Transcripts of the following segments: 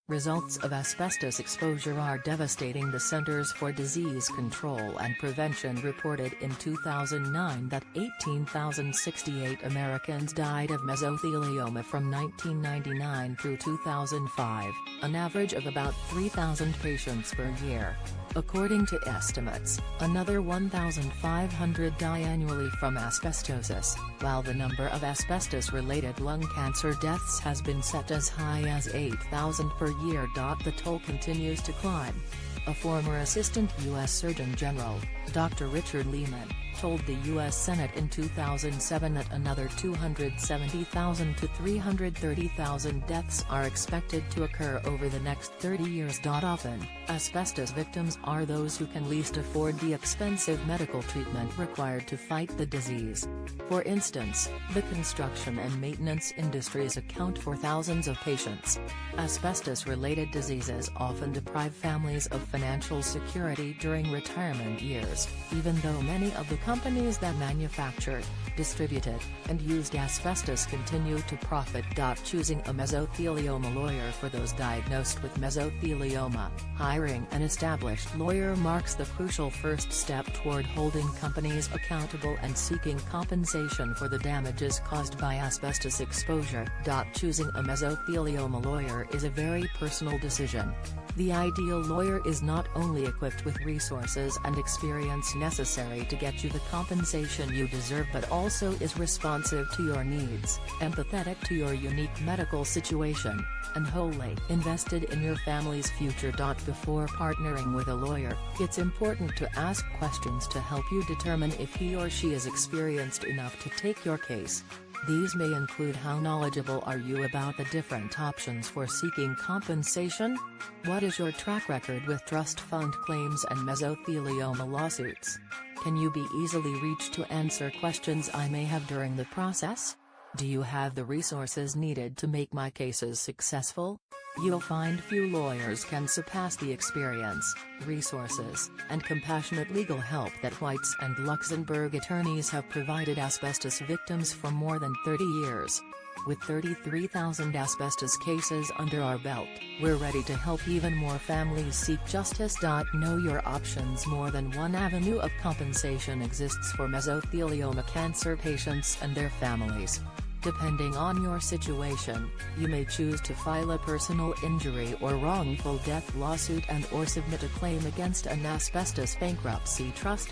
Results of asbestos exposure are devastating. The Centers for Disease Control and Prevention reported in 2009 that 18,068 Americans died of mesothelioma from 1999 through 2005, an average of about 3,000 patients per year. According to estimates, another 1,500 die annually from asbestosis, while the number of asbestos-related lung cancer deaths has been set as high as 8,000 per year. The toll continues to climb. A former Assistant U.S. Surgeon General, Dr. Richard Lehman, told the U.S. Senate in 2007 that another 270,000 to 330,000 deaths are expected to occur over the next 30 years. Often, asbestos victims are those who can least afford the expensive medical treatment required to fight the disease. For instance, the construction and maintenance industries account for thousands of patients. Asbestos-related diseases often deprive families of financial security during retirement years, even though many of the companies that manufactured, distributed, and used asbestos continue to profit. Choosing a mesothelioma lawyer. For those diagnosed with mesothelioma, hiring an established lawyer marks the crucial first step toward holding companies accountable and seeking compensation for the damages caused by asbestos exposure. Choosing a mesothelioma lawyer is a very personal decision. The ideal lawyer is not only equipped with resources and experience necessary to get you the compensation you deserve, but also is responsive to your needs, empathetic to your unique medical situation, and wholly invested in your family's future. Before partnering with a lawyer, it's important to ask questions to help you determine if he or she is experienced enough to take your case. These may include: how knowledgeable are you about the different options for seeking compensation? What is your track record with trust fund claims and mesothelioma lawsuits? Can you be easily reached to answer questions I may have during the process? Do you have the resources needed to make my cases successful? You'll find few lawyers can surpass the experience, resources, and compassionate legal help that Whites and Luxenberg attorneys have provided asbestos victims for more than 30 years. With 33,000 asbestos cases under our belt, we're ready to help even more families seek justice. Know your options. More than one avenue of compensation exists for mesothelioma cancer patients and their families. Depending on your situation, you may choose to file a personal injury or wrongful death lawsuit and/or submit a claim against an asbestos bankruptcy trust.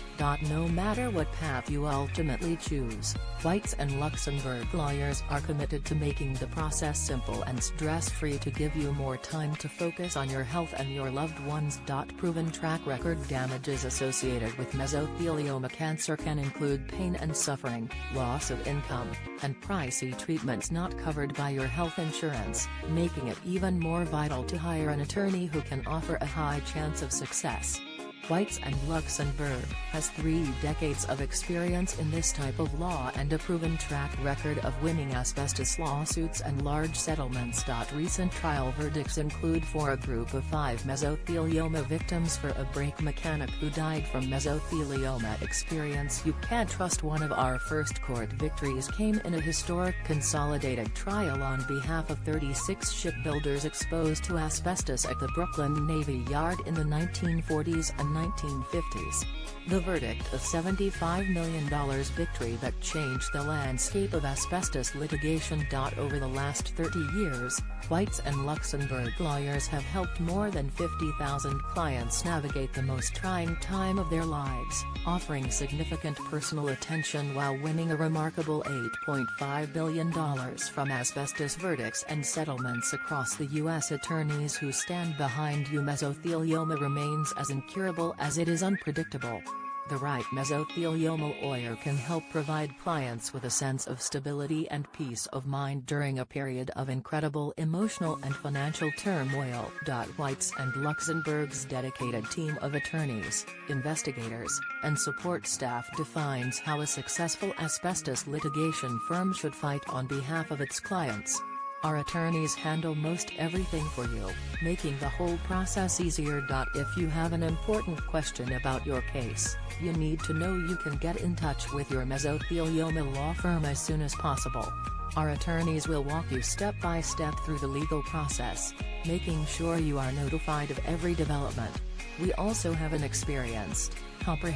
No matter what path you ultimately choose, Whites and Luxenberg lawyers are committed to making the process simple and stress-free to give you more time to focus on your health and your loved ones. Proven track record. Damages associated with mesothelioma cancer can include pain and suffering, loss of income, and pricey treatments not covered by your health insurance, making it even more vital to hire an attorney who can offer a high chance of success. Whites and Luxenberg has 3 decades of experience in this type of law and a proven track record of winning asbestos lawsuits and large settlements. Recent trial verdicts include for a group of 5 mesothelioma victims for a brake mechanic who died from mesothelioma experience. You can't trust. One of our first court victories came in a historic consolidated trial on behalf of 36 shipbuilders exposed to asbestos at the Brooklyn Navy Yard in the 1940s and 1950s. The verdict, a $75 million victory that changed the landscape of asbestos litigation. Over the last 30 years, Whites and Luxenberg lawyers have helped more than 50,000 clients navigate the most trying time of their lives, offering significant personal attention while winning a remarkable $8.5 billion from asbestos verdicts and settlements across the U.S. Attorneys who stand behind you. Mesothelioma remains as incurable as it is unpredictable. The right mesothelioma lawyer can help provide clients with a sense of stability and peace of mind during a period of incredible emotional and financial turmoil. Whites and Luxenberg's dedicated team of attorneys, investigators, and support staff defines how a successful asbestos litigation firm should fight on behalf of its clients. Our attorneys handle most everything for you, making the whole process easier. If you have an important question about your case, you need to know you can get in touch with your mesothelioma law firm as soon as possible. Our attorneys will walk you step by step through the legal process, making sure you are notified of every development. We also have an experienced, comprehensive